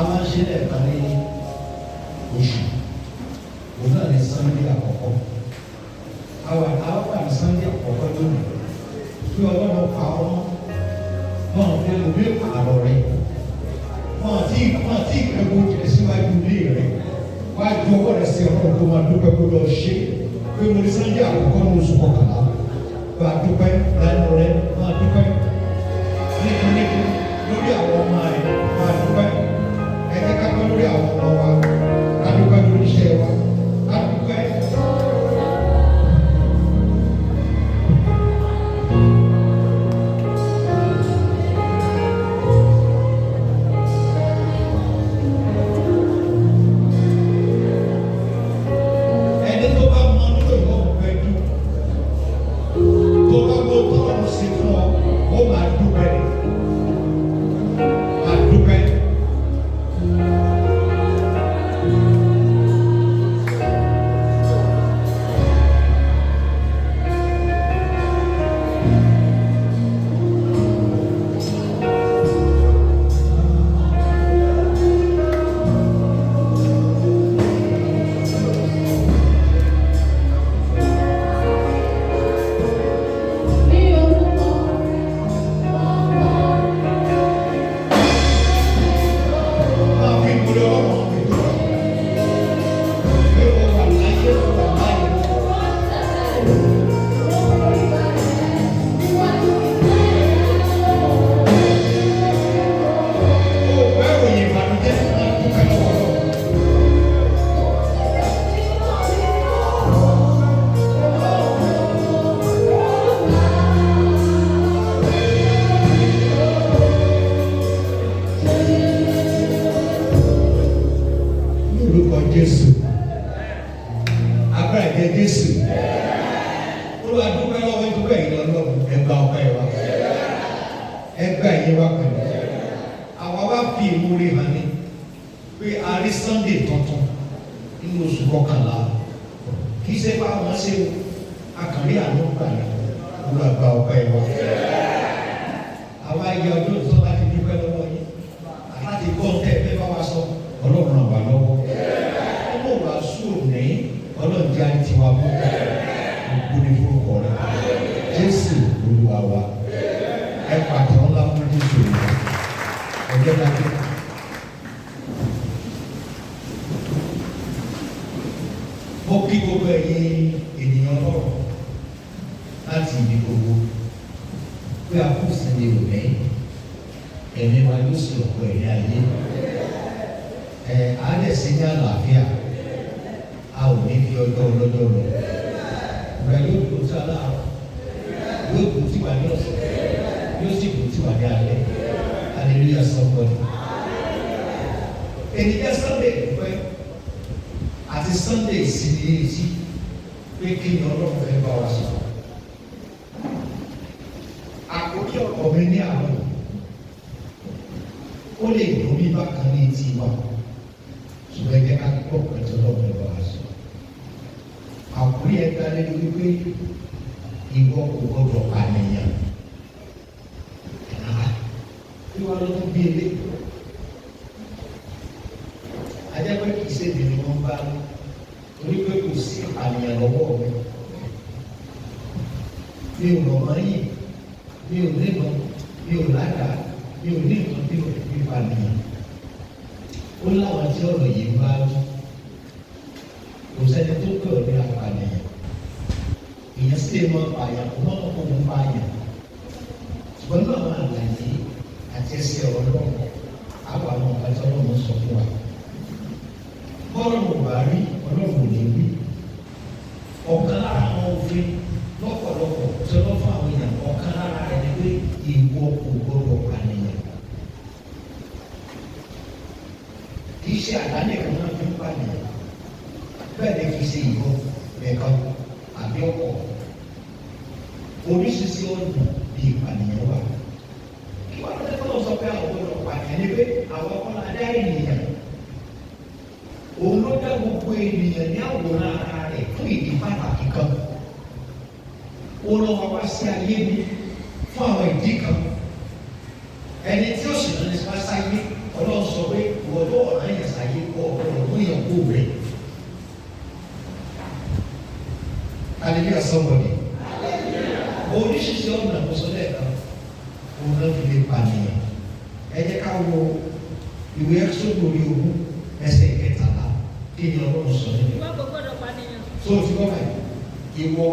àwọn ṣe lẹ́ẹ̀ka ní oṣù òun náà ní Sunday àkọ́kọ́ àwọn àní Sunday àkọ́kọ́ lónìí tí ọlọ́run pa ọmọ wọn fi omi pààrọ̀ rẹ wọn àti ìpẹ́kọ̀ jẹ síwájú ilé rẹ wájú ọwọ́ rẹ sí ọlọ́run tó máa dúpẹ́ kó lọ ṣe pé mo ní Sunday àkọ́kọ́ ní oṣù kọkànlá máa dúpẹ́ lẹ́nu rẹ máa dúpẹ́ nítorí lórí àwọn ọmọ rẹ máa dúpẹ́ ẹ̀jẹ̀ ká gbọ́ lórí àwọn ọmọ wa ká dúpẹ́ lórí iṣẹ́ wa ká dúpẹ́. ẹni tí ó sì lọ ní sáyé ọlọ́run sọ pé ìwọ ló kó rẹ̀. Hallelujah somebody. Oríṣiríṣi ọ̀nà àkọsọ́lẹ̀ kan òun náà fi lè pànìyàn. Ẹ jẹ́ ká wo ìwé Ẹ́kísódù orí 20 ẹsẹ̀ 13 kí ni Ọlọ́run sọ nínú. Ìwọ kò gbọdọ̀ pànìyàn. So ti gbọ́ báyìí, ìwọ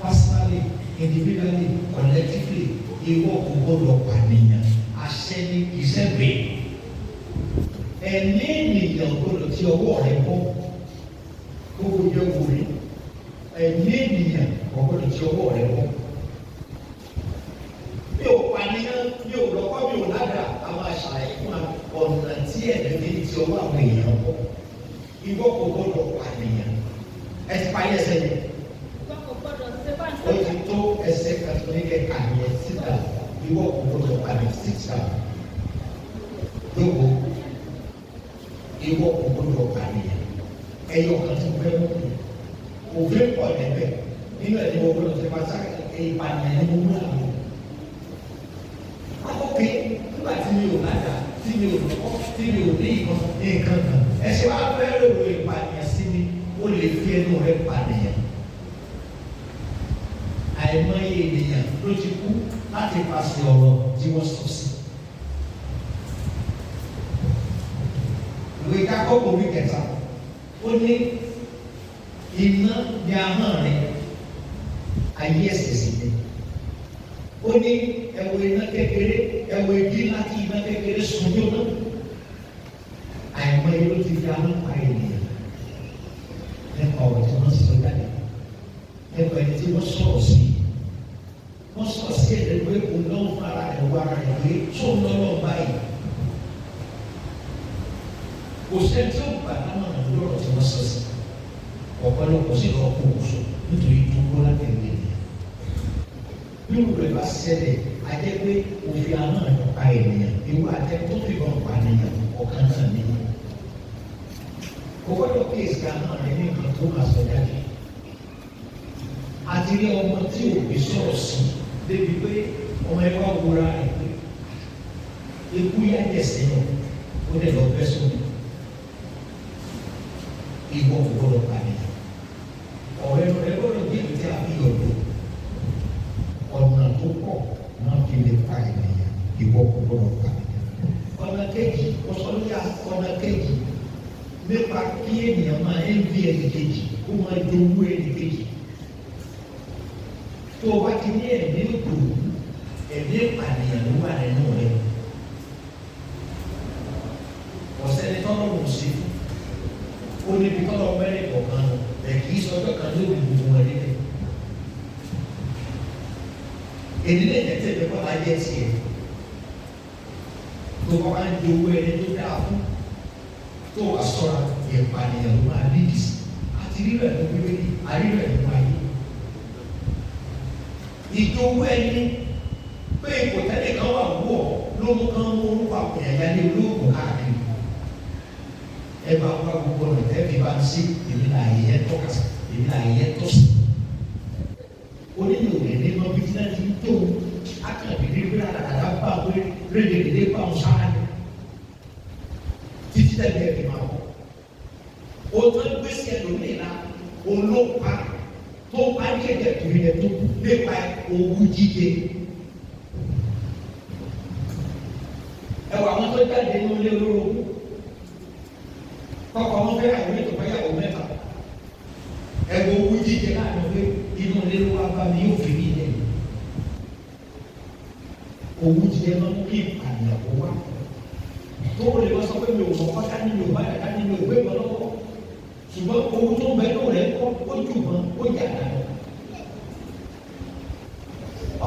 personally, individually, collectively, ìwọ kò gbọdọ̀ pànìyàn. Àṣẹ ni ìṣẹ́gbé. Ẹ̀mí ènìyàn gbọdọ̀ tí ọwọ́ rẹ̀ bọ́. Gbogbo yẹ wò rí. Ẹ̀mí ènìyàn gbọdọ̀ tí ọwọ́ rẹ̀ bọ́. Mi ò pànìyàn, mi ò lọ́kọ́, mi ò ládàá. Àwọn àṣàyàn fún ọ̀nà tí ẹ̀mí ti ọwọ́ àwọn èèyàn bọ́. Ìwọ kò gbọdọ̀ pànìyàn. Ẹ ti parí ẹsẹ̀ yẹn. Ìwọ kò gbọdọ̀ ṣe bá ń Ó ti tó ẹsẹ̀ kàtúndínlẹ̀ kàníyàn síta. Ìwọ kò gbọdọ̀ pànìyàn síta. Lóko, ìwọ kò gbọdọ̀ pànìyàn. Ẹyọ kan ti fẹ́ mú mi. Òfin pọ̀ níbẹ̀. Nínú ẹ̀ ní wọ́n gbọdọ̀ ṣe máa sáré ìpànìyàn ní gbogbo àwọn. Akókè nígbà tí mi ò ládàá, tí mi ò lọ́kọ́, tí mi ò ní nǹkan kan. Ẹ̀sìn wa fẹ́ lòrò ìpànìyàn sí mi. Ó lè fi ẹnu rẹ̀ pànìyàn. Àìmọye ènìyàn ló ti kú láti pàṣẹ ọ̀rọ̀ tí wọ́n sọ sí. Ìwé Jákọ́bù orí 3 ó ní iná ní ahọ́n rẹ̀ ayé ẹ̀sẹ̀ sí ni. Ó ní ẹ̀wọ̀ iná kékeré, ẹ̀wọ̀ ìdí láti iná kékeré sunjú náà. Àìmọye ló ti fi ahọ́n pa ènìyàn. Nípa ọ̀rọ̀ tí wọ́n sọ jáde, nípa ẹni tí wọ́n sọ̀rọ̀ sí, wọ́n sọ̀rọ̀ sí ẹ̀dẹ̀ pé kò náà fara ẹ̀ wá ara ẹ̀ pé tó ń lọ́wọ́ báyìí. Kò sẹ́ni tí ó gbà náà lọ́rọ̀ tí wọ́n sọ sí. Ọ̀pọ̀lọpọ̀ sí lọ́ọ́ kó oṣù nítorí tó ń gbọ́ láti ẹ̀mí ènìyàn. Bí o rẹ̀ bá ṣẹlẹ̀, a jẹ́ pé òfin àná pa ènìyàn, ìwọ àtẹ tó fi hàn pa ènìyàn ọ̀kan náà nìyẹn. Kò gbọ́dọ̀ kí èsì àná rẹ̀ ní nǹkan tó máa sọ jáde. Àti rí ọmọ tí òbí sọ̀rọ̀ sí débi pé ọmọ ẹ̀kọ́ wúra rẹ̀ pé ikú yá jẹ̀sẹ̀ lọ, ó dẹ̀ lọ bẹ́ sómi. Ìwọ kò gbọ́dọ̀ pànìyàn. Ọ̀rẹ́ rẹ̀ gbọ́dọ̀ bí èmi tí a fi ọ̀dọ́. Ọ̀nà tó pọ̀ náà fi lè pa ènìyàn. Ìwọ kò gbọ́dọ̀ pànìyàn. Ọ̀nà kejì, ọ̀sọ́lúyà ọ̀nà kejì. Nípa kí ènìyàn máa ń bí ẹni kejì, kó máa dowó ẹni kejì. Tó o bá ti ní ẹ̀mí òdòdó, ẹ̀mí ìpànìyàn ló wà nínú rẹ̀. Ọ̀sẹ̀ ni tọ́lọ́ wò sí. Ó ní ibi tọ́lọ́ mẹ́rin kọ̀ọ̀kan lọ, ẹ̀ kì í sọjọ́ kan lórí gbogbo wọn nílẹ̀. Èdè lè tẹ̀sí ẹ̀mí kọ́ láyé ẹ̀sìn ẹ̀. Tó o bá ń dowó ẹni tó dáa fún. Tó wà sọ́ra ìpànìyàn ló máa lídì sí. Àti rírọ̀ ẹ̀ ló gbé àrírọ̀ ẹ̀ ló máa yé. Ìjọwọ́ ẹni pé ipò tẹ́lẹ̀ kan wà wọ̀ ló mú kán mú orúkọ àwọn èèyàn ní olóògùn káàkiri. Ẹ bá wá gbogbo ọ̀nà tẹ́bí bá ń sí èmi náà yẹ tọ́ka sí, èmi náà yẹ tọ́ sí. Onílò rẹ̀ ní ọmọ bíi tí náà ti ń tó akàbí rí bí àdàkàdà bá wọlé rédèrèdè bá wọn sára ní. Títí tẹ̀lé ẹ̀mí máa wọ̀. O tó ń gbèsè ẹlòmíì náà, olópa tó bá ní ẹ̀jẹ̀ torí ẹ̀ tó nípa owó jíjẹ. Ẹ wà wọn tó jáde ní olé olóró. Kọ́kọ́ wọn fẹ́ àwọn ètò báyàwó mẹ́ta. Ẹ wo owó jíjẹ láàrin pé inú ilé ló wá bá mi yóò fi mí lẹ̀. Owó jíjẹ máa ń kí ìpànìyàn kó wá. Tó o lè wá sọ pé mi ò mọ̀ kọ́tà nínú ìwà ẹ̀dá nínú ìwé ìmọ̀ lọ́wọ́. Ṣùgbọ́n owó tó ń bẹ lóò rẹ̀ kọ́ ó jù mọ́ ó jà dànù.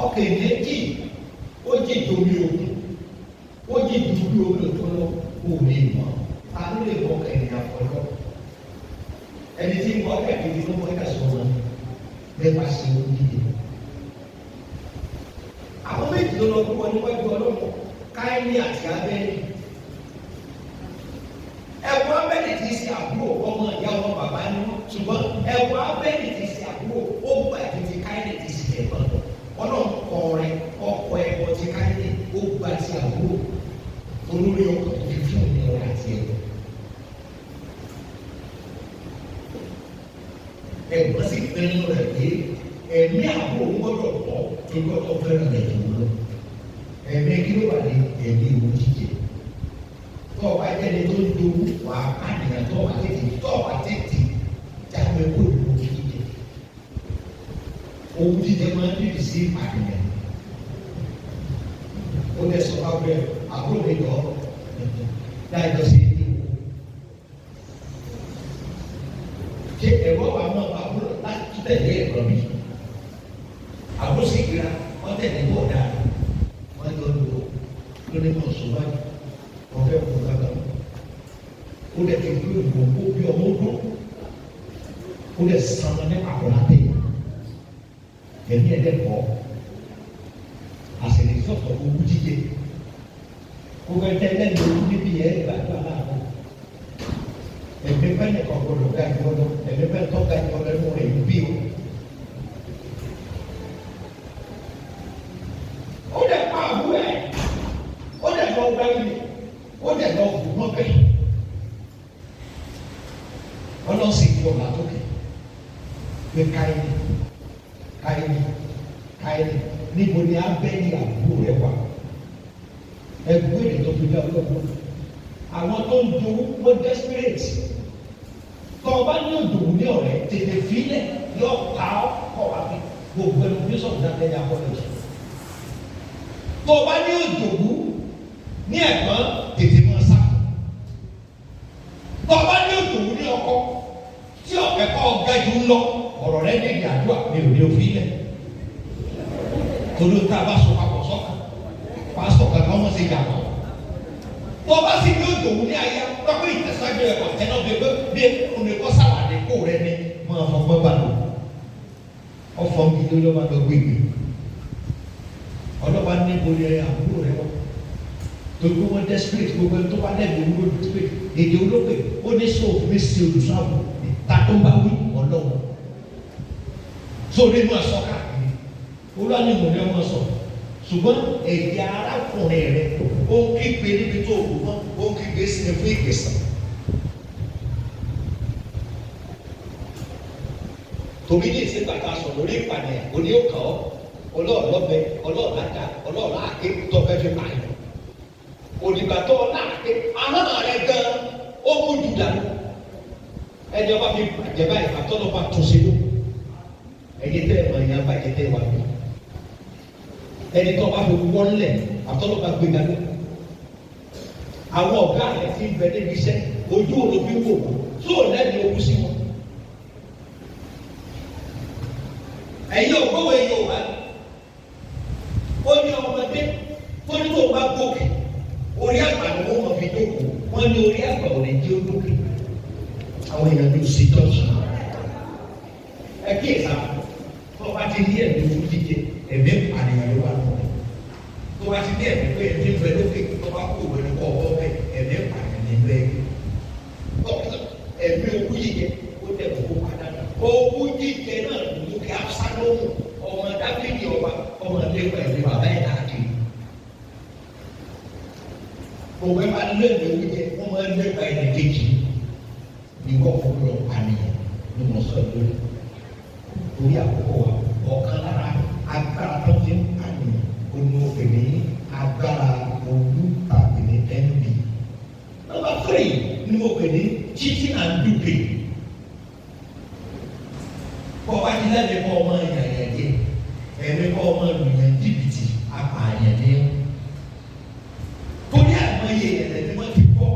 Ọkàn méjì ó jì domi òkun ó jì dúdú omi òkun lọ kó o lè mọ̀. Ta ló lè mọ ọkàn ènìyàn fọlọ́? Ẹni tí ń bọ́ ọkàn kejì ló mọ ẹ̀ka sọ̀rọ̀ nípa ṣe ó dìde. Àwọn méjì ló lọ gbọ́ níwájú Ọlọ́run Káínì àti Ábẹ́lì. Ẹ̀wọ̀n Ábẹ́lì ti ṣe àbúrò ọmọ ìyá ọmọ bàbá ni wọ́n, ṣùgbọ́n ẹ̀wọ̀n Ábẹ́lì ti ṣe àbúrò ó gbà ti Káínì ti ṣe ẹ̀gbọ́n. Ọlọ́run kọ rẹ ọkọ̀ ẹ̀wọ̀n ti Káínì ó gbà ti àbúrò olórí ọkọ̀ tó fi fún mi ọ̀rẹ́ àti ẹ̀wọ̀n. ẹ̀gbọ́n sì pinnu rẹ̀ pé ẹ̀mí àbúrò gbọ́dọ̀ pọ̀ tó gbọ́dọ̀ fẹ́ràn rẹ̀ tó lọ. Ẹ̀mí kí ló wà ní ẹ̀mí ìwú jíjẹ. Tó o bá jẹ́ni tó ń dowó wà á pàdéyàn tó o bá tètè jáwé kó ìwú jíjẹ. Owó jíjẹ máa ń dìde sí ìpàdéyàn. Ó lè sọ wá bẹ́ẹ̀ àbúrò mi lọ dájọ́ sí ní ìwú. Ṣé ẹ̀rọ wa máa bá àbúrò láti tẹ̀lé ẹ̀rọ mi? Àbúrò sì gbéra wọ́n tẹ̀lé bọ̀ dáadáa. Wọ́n jọ lò lórí mọ̀ sọ́wájú. Wọ́n fẹ́ kó gbàgbà. Ó lè ti dúró ìgbòho bí ọmọ ọdún. Ó lè san ní àkọ́látẹ̀. Ẹ̀mí ẹ̀dẹ́kọ̀ọ́. Àṣẹlẹ̀ sọ̀tọ̀ owó jíjẹ. Ó fẹ́ tẹ́lẹ̀ ní owó níbi ẹ̀ gbàgbà láàárọ̀. Ẹ̀mí pẹ́ẹ́nì kan gbọdọ̀ ga jù ọdún. Ẹ̀mí pẹ́ẹ́nì tó ga jù ọdún ẹ̀mú rẹ̀ ń bí o. Ó lè pa àbúrò ẹ̀. Ó lè lọ gbẹ́rù. Ó lè lọ gùn mọ́bẹ̀. Ọlọ́sìn kí ọ̀la tó kẹ̀. Pé káyé níbo ni abẹ́ni àbúrò rẹ̀ wà? Ẹ̀gbọ́n èdè tó fi dá ọlọ́gbọ́n. Àwọn tó ń dowó wọ́n desperate. Tọ́ ọ bá ní òdòwò ní ọ̀rẹ́ tètè fílẹ̀ yọ ká ọ́ kọ̀ wá bí gbogbo ẹnu bí sọ̀rọ̀ dáadáa ní akọ́lẹ̀jì. Tọ́ ọ bá ní òdòwò ní ẹ̀gbọ́n tètè mọ́ sá. Tọ́ ọ bá ní òdòwò ní ọkọ tí ọ̀pẹ̀ kọ́ ọ̀gájú ń lọ ọ̀rọ̀ rẹ̀ ní ìdí àdúrà mi ò ní òfìlẹ̀. Torí tá a bá sọ papọ̀ sọ́kà pásítọ̀ kankan wọ́n sì jà lọ. Tọ́ bá sì ní òdòwò ní ayé pápá ìtẹ̀síwájú ẹ̀kọ́ tẹ́lọ̀ bí olùkọ́ sàwádìí kó rẹ ní máa fọgbọ́n bá lò. Ọ̀fọ̀ mi ló lọ́ máa lọ gbégbé. Ọlọ́pàá ní ìbò rẹ̀ àbúrò rẹ̀ wọ́n. Torí pé wọ́n desperate gbogbo ẹni tó bá lẹ́bi owó desperate. Èdè olóògbé ó ní sóòfù mi sí olùsọ́àbò ta tó bá wí ọlọ́wọ́. Sóòrè inú ẹ̀sọ́ káàkiri. Olúwa ní ìmọ̀ ní ọmọ sọ. Ṣùgbọ́n ẹ̀yà arákùnrin rẹ̀ ó ń kígbe níbi tó kù mọ́, ó ń kígbe sí ní fún ìgbésàn. Tòmí ní ìsìn bàtà sọ lórí ìpànìyàn, òní ó kàn ọ́, ọlọ́ọ̀lọ́bẹ, ọlọ́ọ̀lájà, ọlọ́ọ̀láàké tó fẹ́ fi pààyàn. Òdìgbà tó ọláàké, ahọ́n rẹ̀ gan-an ó mú jù dànù. Ẹni ọba fi bàjẹ́ báyìí, àtọ́nà tó ṣe ló. Ẹ̀yin tẹ́ ẹ̀ mọ̀ ìyá bàjẹ́ tẹ́ wà ní. Ẹni tó bá fi wọ́n lẹ̀ àtọ́lọ́ba gbé dání. Àwọn ọ̀gá rẹ̀ ti ń bẹ níbi iṣẹ́ ojú olóbi wò wọ́n tó lẹ́nu owó sí wọn. Ẹ̀yin ògbówó ẹ̀yin òwá ó ní ọmọdé tó ní tó bá gòkè orí àgbà ni wọ́n mọ̀ fi dókòó wọ́n ní orí àgbà ò lè jẹ́ olókè. Àwọn èèyàn ló ṣe tọ́jú. Ẹ kí èsà tó bá ti ní ẹ̀mí fún jíjẹ ẹ̀mí àníyàn ló wà lọ́wọ́. Tó bá ti ní ẹ̀mí pé ẹ̀mí ń bẹ lókè tó bá kó òwe kọ́ ọwọ́ bẹ́ẹ̀ ẹ̀mí àníyàn ní bẹ́ẹ̀. Ẹ̀mí owó jíjẹ ó dẹ̀ kó padà. Owó jíjẹ náà ló kí Absalomu ọmọ Dáfídì ọba ọmọ lẹ́gbẹ̀ẹ́ ẹ̀mí bàbá ẹ̀ káàkiri. Òwe máa ń lẹ́gbẹ̀ẹ́ owó jẹ wọ́n máa ń lẹ́gbẹ̀ẹ́ ẹ̀ kejì. Ìwọ fọwọ́ àníyàn ni mo sọ lórí. Orí àkókò wa ọ̀kan lára agbára tó ti ń pààyàn olùwòkè ní agbára olú tàbí ní NB. Nọ́mbà 3 ni mo pè ní cheating and duping. Kọ́ wá ní lẹ́nu kọ́ ọmọ ìyàyà dé ẹ̀mí kọ́ ọmọ ìyàn jìbìtì apààyàn ní. Torí àìmọye ẹ̀rẹ̀ ni wọ́n ti kọ́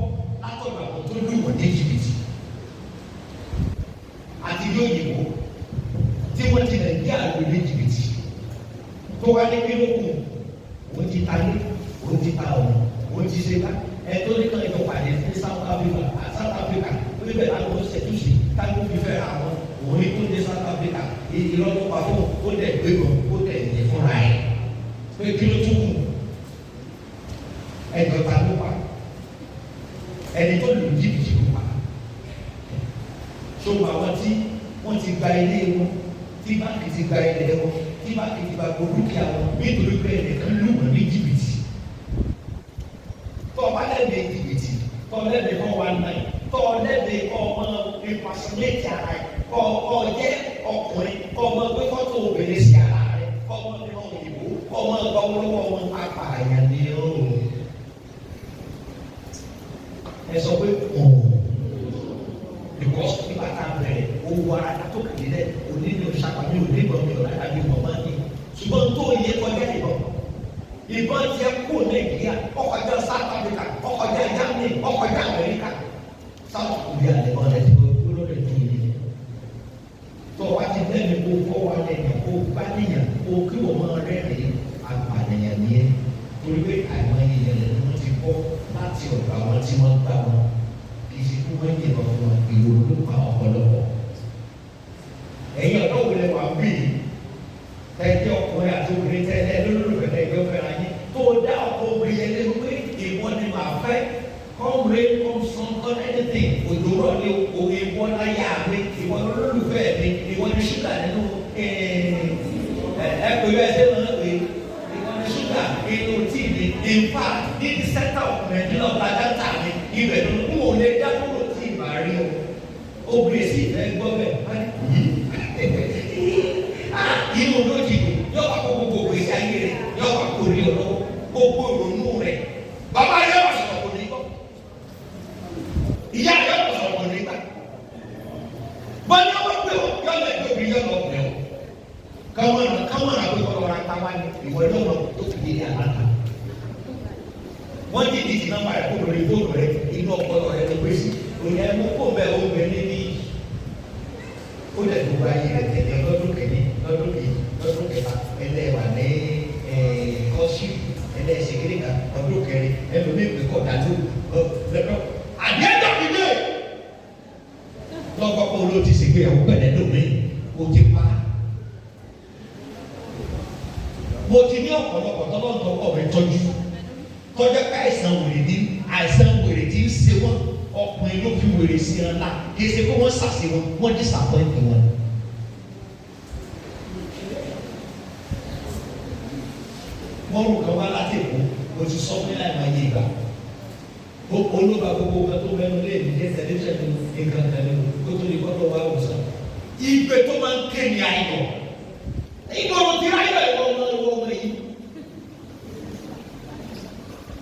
látọ̀dọ̀ àwọn tó lù wọ́n ní jìbìtì. Àti yóò yìnbó tí wọ́n ti Nàìjíríà lò ní jìbìtì tó wá ní kí ló kù wọ́n ti ta ní wọ́n ti ta ọ̀nà wọ́n ti ṣe ká ẹ̀tọ́ ní kan ìjọba ní South Africa níbẹ̀ láwọn ó ṣètò sí táwọn fi fẹ́ àwọn òun ní kó dé South Africa ìlọ́dún pa fún ó dẹ̀ gbé wọn ó dẹ̀ ní fúnra ẹ̀ pé kí ló tún kù ẹ̀jọ̀ ta ló pa ẹni tó lù jìbìtì ló pa tó àwọn tí wọ́n ti gba ilé wọn tí báńkì ti gba ilé wọn tí báńkì ti gba gbogbo dúkìá wọn nítorí pé ẹnìkan lù wọ́n ní jìbìtì. Tọ́ ọba lẹ́bi jìbìtì tọ́ lẹ́bi kọ́ wa náà tọ́ lẹ́bi kọ́ ọmọ ìpàṣẹ́lẹ́tì ara ẹ̀ Kọ́ jẹ́ ọkùnrin, kọ́ ọmọ pé fọ́tò obìnrin sí ara rẹ̀, kọ́ ọmọ bí wọ́n òyìnbó, kọ́ ọmọ ọgbà olówó wọn apààyàn ni ó. Ẹ sọ pé because nígbà tá a bẹ̀rẹ̀ owó ara tó kàlí dẹ̀ onílé òṣàpàmì onígbọ̀n ọ̀rẹ́ àbí mọ̀mọ́ ni. Ṣùgbọ́n tó yẹ kọjá ìbọn ti ẹ kó Nàìjíríà, ọkọjá South Africa, ọkọjá Germany, ọkọjá America. South Korea lè wọ́n lè ti gbogbo lórí ti yìí. Tó wá ti lẹ́nu kó fọ́ wa lẹ́nu kó bá níyàn kó kí wọ́n máa rẹ́rìn apànìyàn ní ẹ. Torí pé àìmọye yẹn lè wọ́n ti kọ́ láti ọ̀dọ̀ àwọn tí wọ́n gbà wọn. Kì í ṣe kí wọ́n yẹ lọ fún wọn ìwòrán ló pa ọ̀pọ̀lọpọ̀. Ẹ̀yin ọ̀dọ́ wo lẹ wà bí tẹ̀jọ́ ọkùnrin àti obìnrin tẹ́lẹ̀ lólùfẹ́ tẹ̀jọ́ fẹ́ra yín tó dá ọkọ̀ obìnrin yẹn lé wípé ìwọ ni màá fẹ́. Come rain, come sun, come anything. Òjò rọ̀ ní òwe ìwọ láyà mi, ìwọ olólùfẹ́ mi, ìwọ ni ṣúgà nínú ẹ̀pẹ̀lú ẹ̀sẹ̀ máa ń pè ìwọ ni ṣúgà inú tíì mi. In fact, ní the center of Nigeria ọ̀gá dáńtà mi, ibẹ̀ ló ń wò lé dákúrò tí ì máa rí o. Obìnrin sì fẹ́ gbọ́ bẹ̀ inú lójijì yóò wá kó gbogbo ìgbésí ayé rẹ̀ yóò wá kó rí ọ̀rọ̀ gbogbo ìrònú rẹ̀. Bàbá yóò wá sọ̀rọ̀ kò ní gbọ́. Ìyá rẹ̀ yóò sọ̀rọ̀ kò ní gbà. Bọ́lá wọ́n pè wọ́n yóò lè tóbi yóò lọ pè wọ́n. Káwọn àgbẹ̀ kọ́ lọ́ra ta wá ní ìwọ yóò lọ tó fi dé àlàkà. Wọ́n ti di nọ́mbà rẹ̀ kó lórí fóònù rẹ̀ inú ọpọlọ rẹ̀ ló pèsè. Òyìn ẹ̀mú kó bẹ́ẹ̀ ó bẹ níbí. Ó lè tó bá yẹ tẹ̀lé lọ́dún kẹ́ni lọ́dún kẹ́ni lọ́dún kẹta ẹlẹ́wà ní kọ́sí ẹlẹ́sẹ̀kẹ́rẹ́ kan ọdún kẹrin ẹlòmíì pé kọ́ dájú lọ́dọ̀. Àdéhùn mi dé. Lọ́kọ́ kó ló ti sèké ẹ̀wọ́ pẹ̀lẹ́ lómi o ti pa. Mo ti ní ọ̀pọ̀lọpọ̀ tọ́lọ́tọ́kọ̀ mi tọ́jú. Tọ́jà ká àìsàn wèrè tí ń ṣe wọ́n ọkùnrin ló fi wèrè sí ẹ ńlá kì í ṣe pé wọ́n ṣàṣe wọ́n disappoint wọn. Wọ́n rò kàn wá láti èkó o ti sọ fún láì máa yé ìgbà. Olóba gbogbo ọgbà tó bẹnu lé ní tẹlifíṣàn ní nǹkan tẹ̀lé kó tó di kọ́tọ̀ wá òsàn. Ìgbé tó máa ń ké ní ayọ̀. Ìgbọ̀rọ̀ ti ráyọ̀ ẹ̀rọ ọmọ yìí.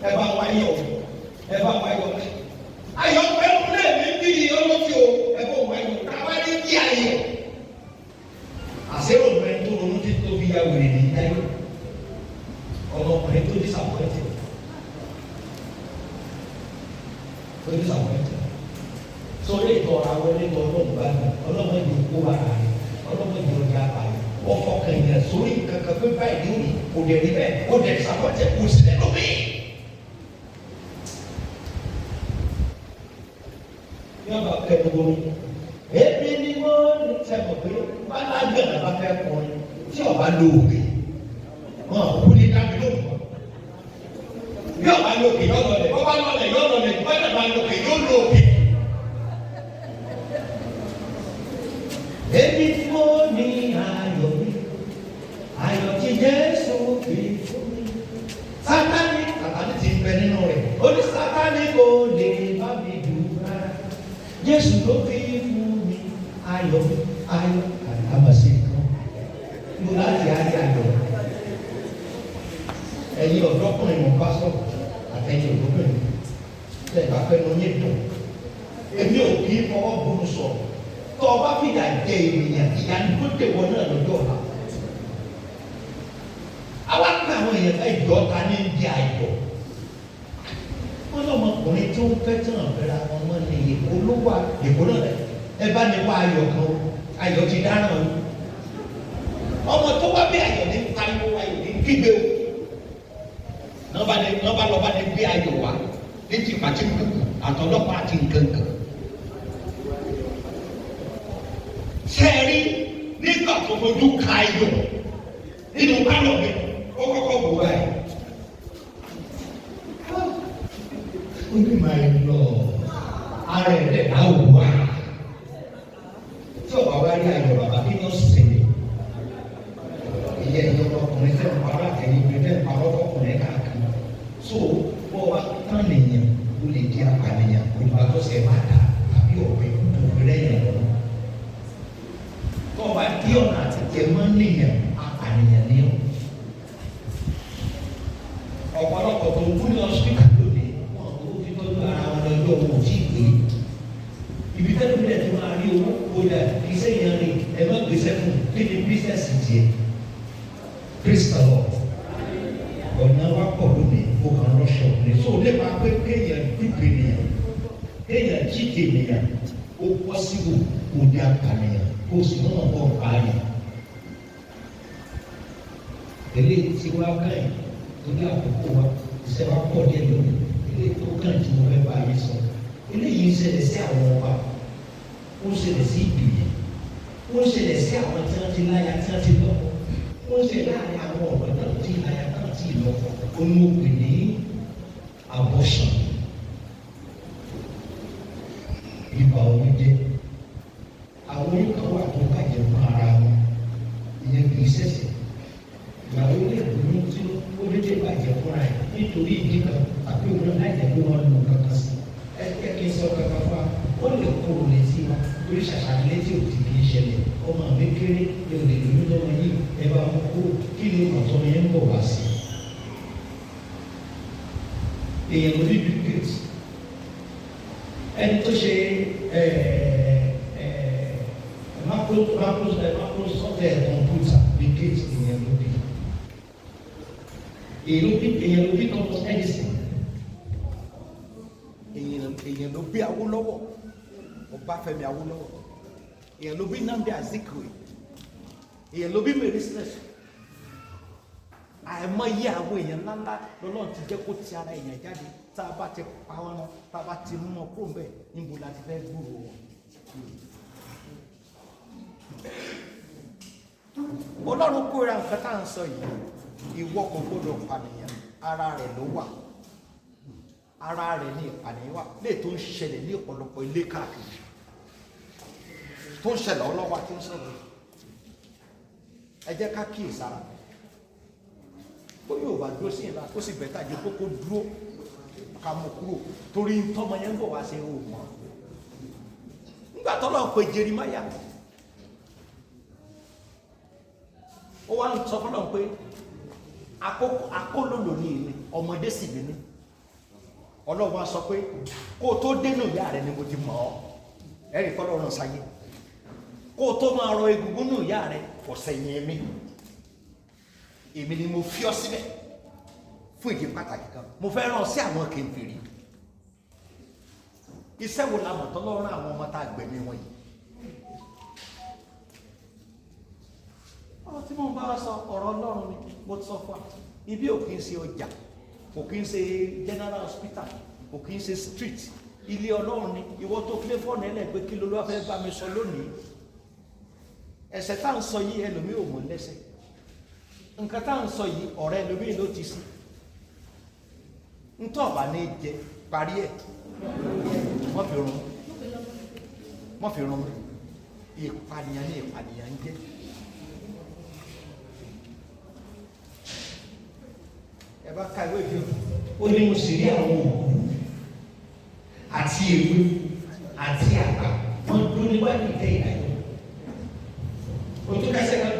Ẹ bá wáyọ̀ ayọ̀ pẹ̀lú náà ní bí ọlọ́tí o ẹ̀kọ́ wáyọ̀ káwá ní bí ayọ̀. Àṣẹ́rò mẹ́rin tó ronú tí tó fi ya wèrè ní ayọ̀. Ọmọkùnrin tó disappointed. Sọ̀rọ̀ ètò ọ̀rọ̀ àwọn ẹlẹ́gbẹ̀ẹ́ ọlọ́run bá gbà ọlọ́run yóò kó wa rà rẹ̀ ọlọ́run yóò já pa rẹ̀ ọkọ̀ kẹ̀yìn sórí kankan pé báyìí ní kò dẹ̀ rí bẹ́ẹ̀ kò dẹ̀ disappointed kò sí lẹ́nu mi. Yọ̀bà kẹ́nu bomi. Èmi ni wọ́n ní sẹ́kọ̀ pé bálágà náà bá fẹ́ kọrin tí ọba lóògbé wọn kú ní dábì lóògbé. Bí ọba lóògbé yọ̀ lọ́lẹ̀ bọ́bá lọ́lẹ̀ yọ̀ lọ́lẹ̀ bọ́dà bá lóògbé yọ̀ lóògbé. Èmi ni mo ní ayọ̀ mi, ayọ̀ tí Jésù fi fún mi. Sátánì ti ń bẹ nínú rẹ̀, ó ní Sátánì kò lè bá mi dùn rárá. Jésù ló fi fún mi ayọ̀ àmàṣe kan. Mo láti ayé ayọ̀. Ẹ̀yin ọ̀dọ́kùnrin mọ̀ pásọ̀ àtẹ̀yìn ọ̀dọ́kùnrin. Bẹ́ẹ̀ bá fẹ́ lọ ní ìdùn. Èmi ò kí fọwọ́ bọ́nu sọ̀rọ̀. Tọ́ ọba fìdá jẹ ènìyàn ìyanu tó tẹ̀wọ́ náà lọ́jọ́ ọ̀la. Àwa pé àwọn èèyàn fẹ́ jọ ta ní ìdí ayọ̀. Wọ́n lọ́mọkùnrin tó ń fẹ́ tí wọ́n fẹ́ra wọn mọ́ ní èkó ló wà èkó náà rẹ̀. Ẹ bá ní wá ayọ̀ kan ayọ̀ ti dáná o. Ọmọ tó wá bí ayọ̀ ní pariwo ayọ̀ ní kígbe o. Nọ́ba lọ́ba ní gbé ayọ̀ wá ní ti pàtí kùkù àtọ̀lọ́pàá àti nkankan. Sẹ́ẹ̀rí nígbà tó fojú ka ayọ̀ nínú kálọ̀ mi ó kọ́kọ́ bù báyìí. Ó ní máa ń lọ ara ẹ̀ lẹ̀ náà wù wá. Tí ọ̀bá wá rí ayọ̀ bàbá kí ni ó sì lè. Ìyẹn ìjọba ọkùnrin tẹ̀ ń parọ́ àtẹ̀yìn ìgbẹ́ tẹ̀ ń parọ́ ọkùnrin káàkiri. So bọ́ wa tán lèèyàn ó lè di apànìyàn olùbátọ́sẹ̀ bá dà tàbí ọ̀bẹ tó fi lẹ́yìn ọ̀rọ̀. owó kódà iṣẹ́ yẹn ni ẹ má gbèsè fún kí ni bísíǹsì tiẹ̀. Praise the Lord. Ọ̀nà wa pọ̀ lónìí kó kàn rọ́ṣọ̀ ní so nípa pé kéèyàn dúpẹ́ nìyẹn kéèyàn jíde nìyẹn ó pọ̀ síbò kó di apànìyàn kó sì mọ̀ bọ̀ pààyàn. Eléyìí tí wá káyìn torí àkókò wa ìṣe wa pọ̀ díẹ̀ lónìí eléyìí tó kàn tí mo fẹ́ bá yín sọ eléyìí ń ṣẹlẹ̀ sí àwọn ọba ó ń ṣẹlẹ̀ sí ìgbìyànjú ó ń ṣẹlẹ̀ sí àwọn tí wọ́n ti láya tí wọ́n ti lọ́kọ ó ń ṣẹlẹ̀ láàrin àwọn ọ̀dọ́ náà tí láya náà ti lọ́kọ ó ní ó pè ní abortion ìbà omi jẹ́ àwọn oníkan wà tó bàjẹ́ fún ara wọn ìyẹn kì í ṣẹ̀ṣẹ̀ ìyàwó lè dùnú tí ó dédé bàjẹ́ fúnra ẹ̀ nítorí ìdí kan tàbí òun láì jẹ́ pé wọ́n lò kankan sí ẹ kí n sọ kankan fún wa ó lè kóró létí wa torí ṣàṣàlẹ̀ létí òtí kì í ṣẹlẹ̀ ọmọ mi kéré ẹ ò lè lóyún lọ́wọ́ yìí ẹ bá wọn kúrò kí ni ọ̀tọ́ yẹn ń bọ̀ wá sí. èèyàn ló ní duplicate ẹni tó ṣe Microsoft kọ̀mpútà duplicate èèyàn ló bí èèyàn ló bí Thomas Edison èèyàn ló bí Awólọ́wọ̀ Ọbáfẹ́mi Awólọ́wọ̀ èèyàn ló bí Nnamdi Azikiwe èèyàn ló bí Mary Slessor àìmọye àwọn èèyàn ńláńlá lọ́lọ́run ti jẹ́ kó ti ara èèyàn jáde tá a bá ti pa wọn náà tá a bá ti mú wọn kúrò bẹ́ẹ̀ níbo la ti fẹ́ gbúrò wọn. Ọlọ́run kóra nǹkan tá à ń sọ yìí ìwọ kò gbọdọ̀ pànìyàn ara rẹ̀ ló wà ara rẹ̀ ní ìpànìyàn wà lè tó ń ṣẹlẹ̀ ní ọ̀pọ̀lọpọ̀ ilé káàkiri tó ń ṣẹlẹ̀ ọlọ́wà tí ń sọ̀rọ̀ ẹ jẹ́ ká kíyèsára ó yóò bá dúró sí ìlà ó sì bẹ̀tà jẹ́ kókó dúró ká mú kúrò torí tọ́mọ yẹn ń bọ̀ wá sí ohun mọ́ nígbà tọ́lọ́ pé Jeremáyà ó wá ń sọ fọlọ́n pé akólòlò ní ìní ọmọdé sì ní Ọlọ́run wá sọ pé kó o tó dénú ìyá rẹ ni mo ti mọ̀ ọ́ ẹ̀rí fọlọ́run sáyé kó o tó máa rọ egungun nù ìyá rẹ kò sẹ́yìn èmi ni mo fi ọ́ síbẹ̀ fún ìdí pàtàkì kan mo fẹ́ rán ọ sí àwọn kèfèrí iṣẹ́ wo la mọ̀ tọ́lọ́run àwọn ọmọ tá a gbẹ̀mí wọn yìí. ọ̀rọ̀ tí mo bá sọ ọ̀rọ̀ Ọlọ́run ni mo ti sọ fún wa ibi ò kì í ṣe ọjà kò kì í ṣe general hospital kò kì í ṣe street ilé Ọlọ́run ni ìwọ tó kílé fọ́ọ̀nù ẹlẹ́gbẹ́ kí ló ló fẹ́ bá mi sọ lónìí ẹ̀ṣẹ̀ tá à ń sọ yìí ẹlòmíì ò mọ̀ lẹ́sẹ̀ nǹkan tá à ń sọ yìí ọ̀rẹ́ ẹlòmíì ló ti sí ntọ́ ọ̀bà ní jẹ parí ẹ̀ wọ́n fi rún ìpànìyàn ní ìpànìyàn ń jẹ́. ẹ bá ka ìwé ìjọ ó ní mo sì rí àwọn òkú àti èwe àti àgbà wọn dún níwájú ìtẹ́ ìdájọ́ òtún kẹsẹ̀ kan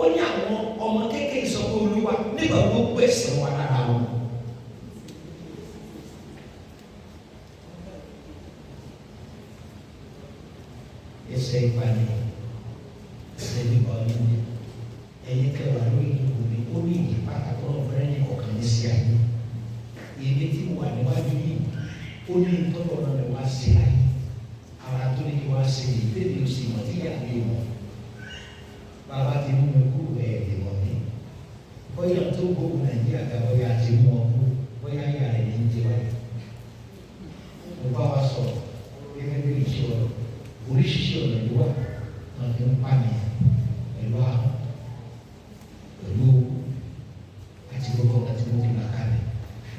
ó ní àwọn ọmọ kékeré sọ pé Olúwa nígbà wo gbèsè wà lára wọn. ẹsẹ̀ ìpànìyàn ẹsẹ̀ nípa ọdún ẹ̀yìn kẹwàá lórí ìwé ó ní ìyí pàtàkì ọ̀bẹ̀rẹ̀ ní ọ̀kan ní sí ayé ilé tí wà níwájú yìí ó ní ìtọ́jú ọ̀nà rẹ̀ wá sí ayé ara tó ní kí wá sí i tẹ́lẹ̀ ó sì mọ̀ tí ìyá mi mọ̀ bàbá ti mú mi kú ẹ̀ẹ́dẹ̀ mọ̀ mí bóyá tó gbogbo Nàìjíríà gà bóyá ti mú ọ kú bóyá ìyá rẹ̀ ní jẹ wáyé mo bá wa sọ gẹ́gẹ́ bí ìṣe ọ̀rọ̀ oríṣiríṣi ọ̀nà ló wà wọn fi ń pànìyàn pẹ̀lú àwọn pẹ̀lú àti gbogbo ọ̀gá tí wọ́n fi máa kalẹ̀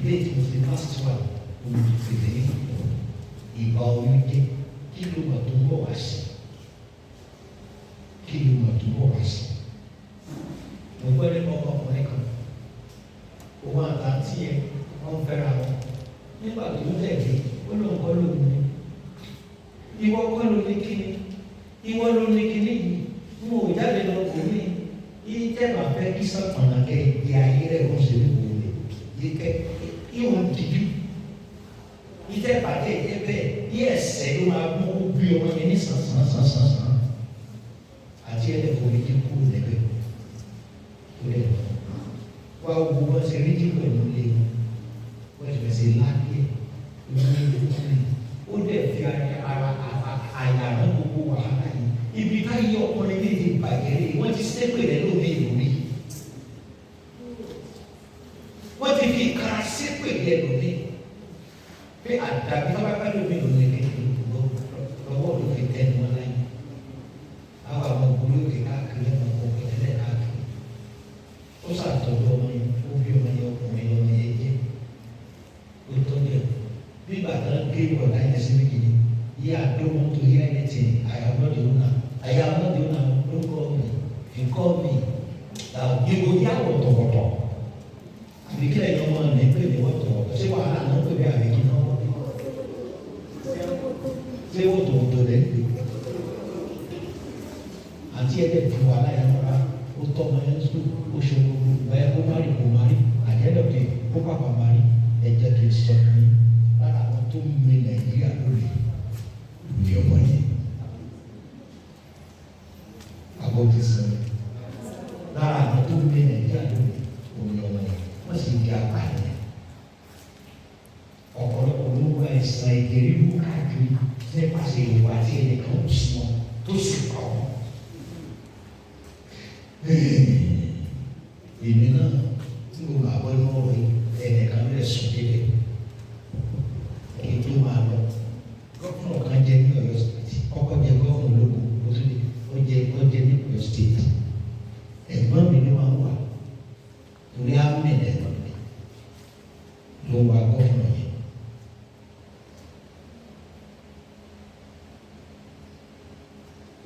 ilé tí mo fi last one olùdókòwò ní ìbá oyún jẹ́ kí ló mọ̀ tó ń bọ̀ wá sí kí ló mọ̀ tó ń bọ̀ wá sí. mo gbọ́ nípa ọmọkùnrin kan òun àtàntí ẹ̀ wọ́n fẹ́ra wọn nígbà tó ń tẹ̀lé ó lóun kọ́ lóun ní ìwọ kọ́ ló ní kíní ìwọ ló ní kíní yìí mo ò jáde lọ kò ní ìjẹ́ máa fẹ́ kí sọ̀tàn kẹ́ ìdí ayé rẹ̀ wọ́n ṣe ní wòlé yìí kẹ́ ìwọ̀n dìjú ìtẹ́ ìbàjẹ́ ìjẹ́ bẹ́ẹ̀ bí ẹ̀sẹ̀ ló máa mú kó bí ọmọ yẹn ní sàn àti ẹ̀dẹ̀kọ̀ méjì kúrò lẹ́gbẹ̀ẹ́ tó lẹ̀ wá gbogbo wọn ṣe rí jíjọ ìlú lé wọ́n ti fẹsẹ̀ láàyè ó dẹ̀ fi àyàrá gbogbo wàhálà yìí ibi káyé ọkùnrin méjì bàjẹ́ rí wọ́n ti sẹ́pẹ̀ rẹ̀ lómi ìlúmi wọ́n ti fi ìkara sẹ́pẹ̀ rẹ̀ lómi pé àdàbí bábá lómi lómi kékeré lọ́wọ́ ló fi tẹnu wọn láyé àwọn àwọn òkúlé òkè káàkiri àwọn ọkọ̀ ìtẹ́lẹ̀ káàkiri ó sàtọ́jú ọmọ yẹn ó bí ọmọ yẹn ọkùnrin ọmọ yẹn jẹ́ ó tọ́jú ẹ̀ bí bàtà gé ìwọ̀n láyé sí méjì ni yeah, I don't want to hear anything. I am not the owner. I am not the owner. Don't call me. If you call me, you go hear what to talk. Àbí kí lẹ́yìn ọmọ mi pè mí wọ́n tọ̀ ṣé wàhálà náà pè mí àbí kí náà wọ́n ṣé wọ́n tọ̀ lẹ́yìn àti ẹ̀dẹ̀ fún wàhálà yẹn lọ́ra ó tọ́ ọmọ yẹn sùn ó ṣe gbogbo bẹ́ẹ̀ kó má rí kó má rí àjẹ́dọ̀kẹ́ kó pàpà má rí ẹ̀jẹ̀ kì í sọ fún yín lára àwọn tó ń mi Nàìjíríà lórí ní ọmọ yẹn àbọ̀ ti sọ lára àwọn tó ń mi Nàìjíríà lórí òun ọmọ yẹn wọ́n sì di apààyàn ọ̀pọ̀lọpọ̀ ló wá ẹ̀sán ìdérí mú káàkiri nípasẹ̀ ìwà tí ẹnìkan ò sí wọn tó sì kọ́ wọn. Èmi náà tí mo máa bọ́ inú ọ̀rọ̀ yìí ẹnìkan lè sùn délé kí n tó máa lọ gọ́fúnà kan jẹ́ ní Ọ̀yọ́ state kọ́kọ́ jẹ́ gọ́fúnà lógún ó jẹ́ ní Ọ̀yọ́ state ẹ̀gbọ́n mi ni wọ́n wà torí àmì ẹ̀gbọ́n mi ló wà gọ́fúnà yẹn.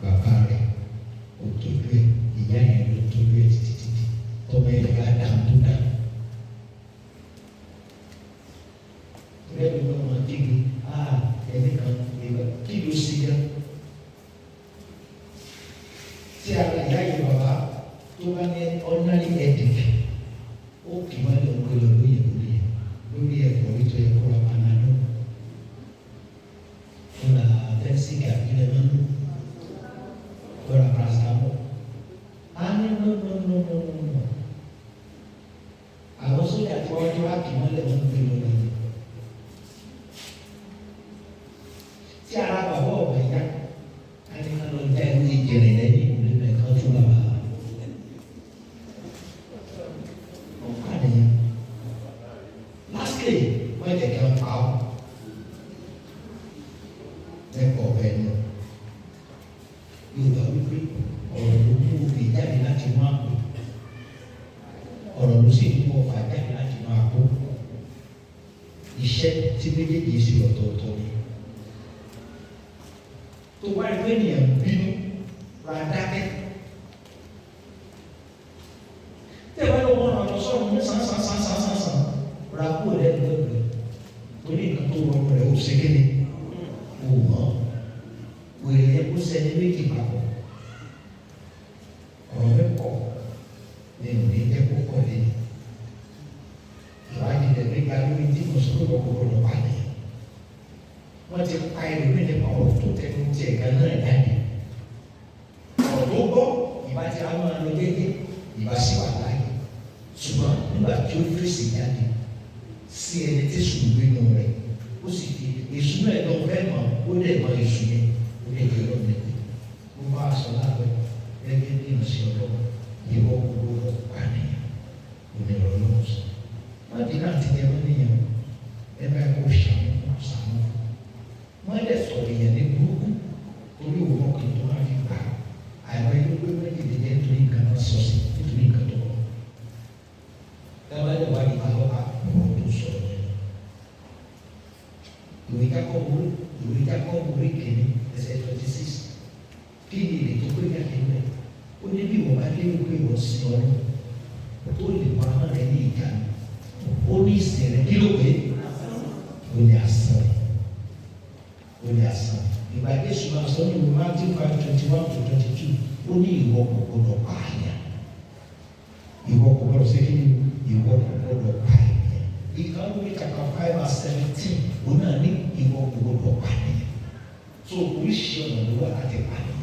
Bàbá rẹ̀ ó tójú ẹ̀ ìyá yẹn ló tójú ẹ̀ títí tọ́mọ ẹ̀ bá dàm tó dà. Rẹ́ẹ̀dì ló máa dìgbì ẹni kan ìgbà kí ló sì yá. Tí ara ìyá yẹn bàbá tó bá ní ordinary headache ó kì í má lè wọ́n lọ lórí ẹ̀kọ́ ètò ẹ̀kọ́ àmàlà ó là fẹ́ǹsìkì àbílẹ̀ máa ń lò lọ́ra paracetamol. No. Àwọn sójà tí wọ́n tó wá kì í má lè wọ́n gbé lọ lọ́yìn. Tí ara bàbá ọ̀bà yá á ní ká lọ já ìwé ìjẹ̀rẹ̀ lẹ́yìn ìwé mẹ́kan tó bàbá. Lastly, wọ́n jẹ̀ kí wọ́n pa ọ́. Lẹ́kọ̀ọ́ bẹ́ẹ̀ náà. Yorùbá wípé ọ̀rọ̀ ló mú òbí jáde láti mú àpò. Ọ̀rọ̀ ló sì mú ọ̀fà jáde láti mú àpò. Iṣẹ́ tí méjèèjì sì ọ̀tọ̀ọ̀tọ̀ ni. Tó bá rí pé ènìyàn bínú ra dákẹ́. Tẹ̀wé ló wọ́n lọ sọ́run ní sàn. Ra kú rẹ̀ lọ́gbẹ̀ẹ́ torí nǹkan tó rọrùn rẹ̀ ó ṣégede ó mọ̀ wèrè yẹn kó sẹ́ni méjì papọ̀ ọ̀rọ̀ mẹ́kọ̀ ní òní jẹ́ kó kọ́ lé ìwádìí rẹ̀ nígbà lórí tí mo sọ̀rọ̀ gbogbo lọ wà ní wọ́n ti pa ẹlòmíì nípa ọ̀rọ̀ tó tẹnu tiẹ̀ gan náà jáde ọ̀rọ̀ tó gbọ́ ìbá ti àwọn ọmọ déédéé ìbá sì wà láàyè ṣùgbọ́n nígbà tí ó fèsì jáde sí ẹni tí sùn gbénu rẹ̀ ó sì di èṣù náà lọ fẹ́ mọ̀ ó lè mọ èṣù yẹn ó lè gbé lọ nígbè ó bá aṣọ láàbẹ̀ gẹ́gẹ́ bí ìrìnsì ọlọ́wọ́ ìwọ gbogbo pànìyàn onírọ̀ lọ́wọ́ sọ. wọ́n di náà ti yẹ wọ́n níyàn ẹ bá kó sàmú wọ́n lè sọ̀rọ̀ yẹn ní burúkú torí òwò kan tó wá fi gbà àìmọ́ inú pé méjì lè jẹ́ nítorí nǹkan náà sọ sí nítorí nǹkan tó wọ́n. dábàá lè wá ìgbà lọ́wọ́ ìwé Jákọ́bù orí kìíní ẹsẹ̀ 26 kí ni ilé tó gbé jáde rẹ̀ ó ní bí wọ́n bá lé wípé wọ́n sí ọdún ó lè pa hàn rẹ̀ ní ìjà ó ní ìsẹ̀rẹ̀ kí ló pé ó ní asán ìgbà Jésù máa sọ ní Matthew 5:21-22 ó ní ìwọ kò gbọdọ̀ pààyàn ìwọ kò gbọdọ̀ ṣe kí ni ìwọ kò gbọdọ̀ pààyàn ìkàwé chapter 5:17 ó náà ní So oríṣi ọ̀nà ló wà láti pàdé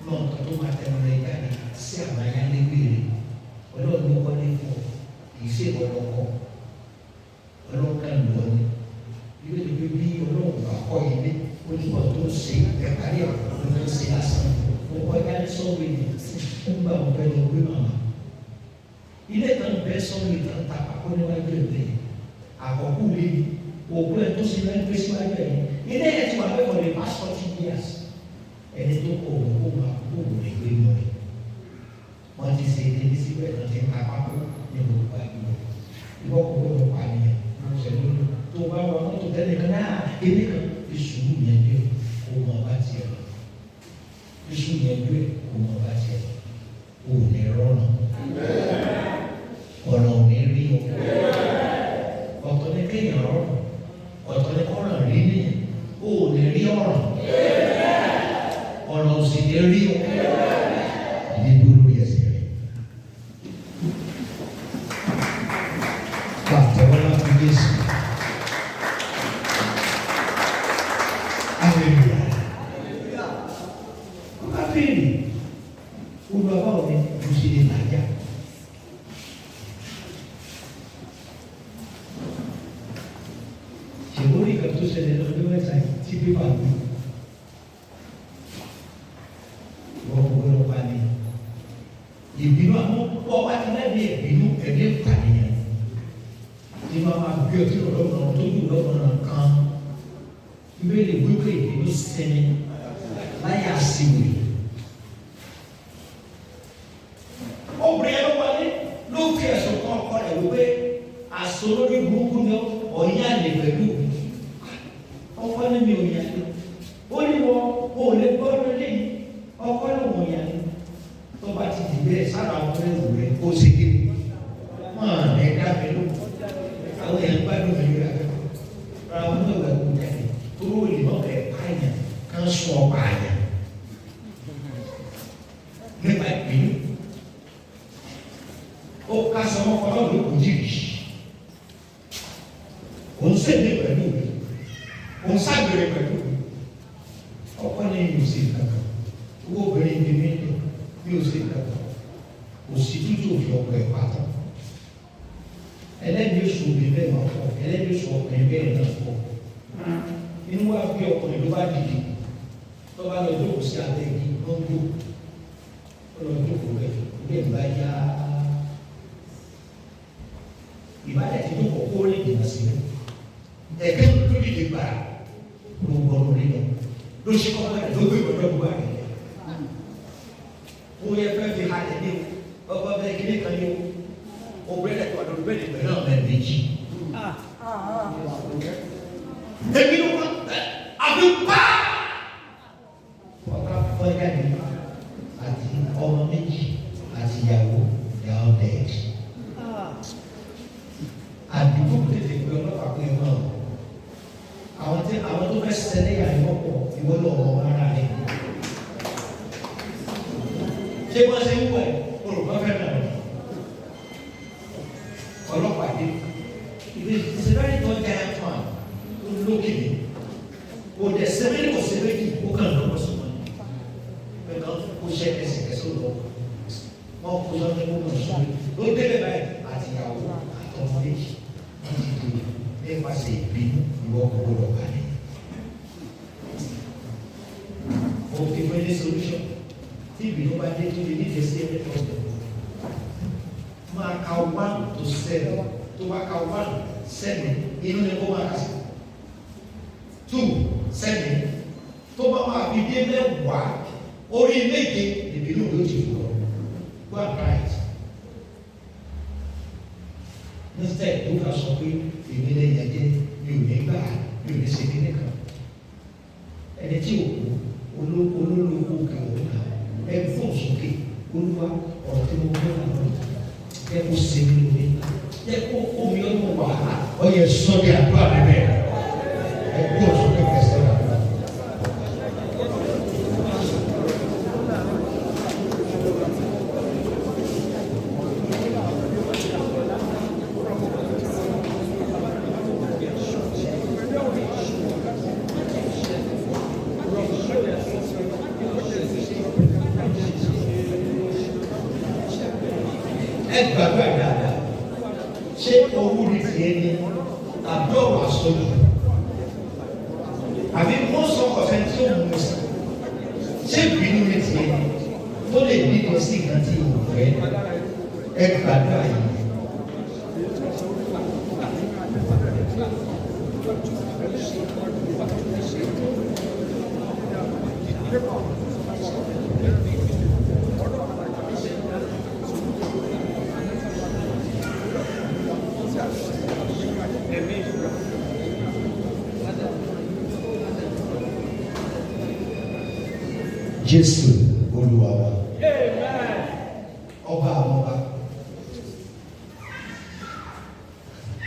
náà nǹkan tó máa tẹnu rẹ jáde sí àwọn ayálégbé rẹ ọlọ́run ló kọ́ ní fún ọ kì í ṣe ìwọlọ́kọ ọlọ́run kan lọ ní ilé ìwé bí ọlọ́run bá kọ́ ilé ó ní bọ́ tó ṣe ẹ̀kárí àwọn tó ṣe lásán mo kọjá ní sọ́ọ̀wé ní nígbà mo fẹ́ lọ gbé màmá ilé kan bẹ́ sọ́ọ̀wé kan ta àkókò níwájú ẹ̀ àkọ́kọ́ lé òkú ẹ̀ tó ṣe lẹ́nu pé síwájú ẹ̀ ilé ẹ̀ ti wà pé for the past 40 years ẹni tó kọ òun kó máa kó òun lè gbé mọ́ ẹ̀ wọ́n ti ṣe ilé síbẹ̀ náà ti ń ta pákó ní gbogbo àgbègbè ìwọ́n kò gbọ́dọ̀ pànìyàn ṣẹlẹ̀ tó bá wà mọ́tò tẹ́lẹ̀ kan náà ilé kan ìṣubú yẹn dé kó mọ bá tiẹ̀ lọ ìṣubú yẹn dé kó mọ bá tiẹ̀ lọ kó o ní rọrùn ọ̀rọ̀ ò ní rí o ọ̀tọ̀ ní kéèyàn rọrùn ọ̀tọ̀ ní kọ́ràn rí nìyẹn kó o ní rí ọ̀rọ̀ ọ̀rọ̀ ò sì ní rí o ìdí dúró yẹ sí rẹ̀ wà tẹ́wọ́ láti Jésù. Ìbínú àwọn ọba ti lẹ́bi ìbínú ẹ̀mí ìpànìyàn ní máa gbé ọtí ọlọ́run tó dùn lọ́rùn kan ìbéèrè wípé ìbínú sinmi láyà síwèé. Obìnrin ẹ̀rọ wọlé ló fi ẹ̀sùn kan ọkọ rẹ̀ wípé àsolórí burúkú ni ọ̀yìn àlè pẹ̀lú ọkọ ní mi ò yà ni ó ní wọn ò lè gbọ́ lórí ọkọ ní wọn yà ni tó bá ti dìbẹ́ sára ọkọ ẹ̀rù rẹ̀ ó sì dé wọn ẹ̀ dá mi ló àwọn èèyàn gbádùn mi rẹ̀ ra wọn náà wẹ̀ kú jáde tó lè mọ̀ ẹ̀ pààyàn kan sún ọ pààyàn nípa ìpínlẹ̀ ó ká sọmọ kọlọ́ ló kù jìbì òun sèdè pẹ̀lú mi òun ságbèrè pẹ̀lú mi ọkọ ní yóò ṣe kankan owó obìnrin ní mi yóò ṣe kankan òsì tútù òfin ọkọ ẹ̀ pátá ẹlẹ́ni oṣù òbí bẹ́ẹ̀ máa fọ ẹlẹ́ni oṣù ọkùnrin bẹ́ẹ̀ náà fọ inú wa bí ọkùnrin ló bá dìde tó bá lọ jókòó sí abẹ́ igi ló ń jó ó lọ jókòó rẹ̀ ilé ìgbà yá ìbálẹ̀ tí tó kọ̀ kó lè dènà sí ẹ̀kẹ́ tó dìde gbàrà ló ń gbọ́dọ̀ rí lọ ló ṣe kọ́ bẹ́ẹ̀ ló gbé ìgbọ́dọ̀ gbogbo àgbẹ̀ ó yẹ fẹ́ fi halẹ̀ ní o ọgbọ́n bẹ́ẹ̀ kí ní kan ní o bẹ́ẹ̀ tó àdó bẹ́ẹ̀ lè náà bẹ́ẹ̀ méjì. èmi ló wá àbí pa ọ̀gá fọ́jà ní àti ọmọ méjì àti ìyàwó ìyàwó dẹ́ẹ̀dì. Àdúgbò tètè gbé ọlọ́pàá pé wọn àwọn tó fẹ́ ṣẹlẹ̀ yà ní wọ́pọ̀ ìwọ lọ ọmọ ara rẹ̀. Ṣé wọ́n ṣe ń wẹ̀ olùkọ́ fẹ́ nà lọ? Ọlọ́pàá dé. It's a very tall giant man lókè ní. Kò dẹ̀ sẹ́mẹ́lì kò sẹ́mẹ́lì kó kàn lọ́wọ́ sọ̀rọ̀ ní. Bẹ́ẹ̀ náà kó ṣe ẹsẹ̀kẹsẹ̀ lọ. Wọ́n kó lọ́dún kó kàn sọ̀rọ̀. Ló délé báyìí àtìyàwó àtọmọ méjì. Nípasẹ̀ ìbínú ìwọ kò lọ balẹ̀. Mo fi fún ẹni solution tí ìbínú bá dé tó lè nífẹ̀ẹ́ sí ẹni tó dẹ̀. Máa ka 1 to 7 tó bá ka 1 7 inú ni kó máa kà sí. 2 7 tó bá máa fi dé mẹ́wàá orí méje ìbínú ló ti fò lọ. Go and try it. Instead tó ká sọ pé èmi lè yẹ jẹ mi ò ní gbà mi ò ní ṣe kíní kan ẹni tí o kú olólùkù kà ó nà ẹ fún sókè olúwa ọ̀rọ̀ tí mo fẹ́ nà lọ ẹ kó ṣe mi lórí ẹ kó omi ọdún wàhálà ọyẹ sọ́jà àdúrà rẹ bẹ́ẹ̀ ẹ kó sókè fẹsẹ̀ rẹ. gbàgbọ́ ẹ̀ dáadáa ṣé owó ni tiẹ̀ ni àbí ọ̀rọ̀ àsọjù àbí mọ́sán ọ̀fẹ́ tí ó mú sí ṣé ìbínú ni tiẹ̀ ni tó lè nílò sí nǹkan tí ìwò fẹ́ ẹ gbàgbọ́ yìí. Jésù Olúwa wa. Ọba àwọn ọba.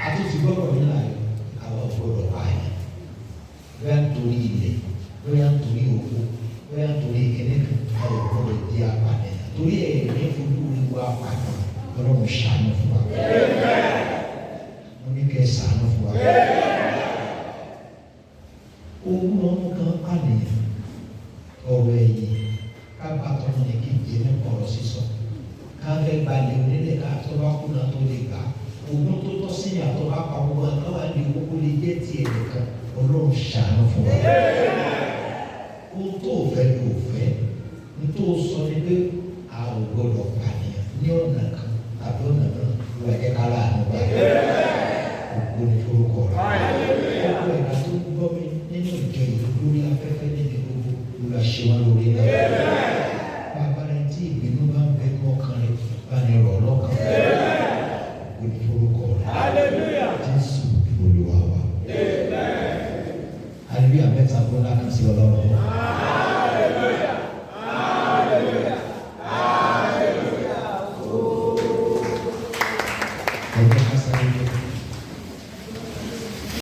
Àtúntì gbọ́dọ̀ nílà yìí, àwọn gbọ́dọ̀ báyìí. Bóyá nítorí ilẹ̀, bóyá nítorí owó, bóyá nítorí kíní kan, àwọn gbọ́dọ̀ di apànìyàn. Torí ẹ̀rí fojú ìwà apànìyàn, Ọlọ́run ṣàánú fún wa. Mo ní kẹ́ ṣàánú fún wa. Owó ọmọ kan pànìyàn. Ọ̀rọ̀ ẹ̀yìn ká bá tọ́nu ní kí n jẹ́ nípa ọ̀rọ̀ sísọ ká fẹ́ gbalẹ̀ onílẹ̀ ká tó bá kùnà tó lè gbà ogún tó tọ́ sí àtọ́ bá pa owó ẹ̀ káwá ní owó lè jẹ́ tiẹ̀ nìkan Ọlọ́run ṣàánú fún wa. Ohun tó fẹ́ ló fẹ́ ní tó sọ ni pé a ò gbọdọ̀ pànìyàn ní ọ̀nà kan tàbí ọ̀nà náà ló wà jẹ́ ká láàánú gbà. Òkú ni forúkọ rẹ̀. Ọkọ ẹ̀ka tó gbọ́ mi nínú ìjọ ìlú lórí afẹ́fẹ́ nínú Olúwa ṣe wọn lórí náà. Bàbá rẹ̀ tí ìbínú bá ń bẹ ní ọkàn rẹ̀ bá ní rọ̀ lọ́kàn. Olùforúkọ rẹ̀. Jésù Olúwa wa. Hallelujah mẹ́ta gbọ́dọ̀ kan sí Ọlọ́run.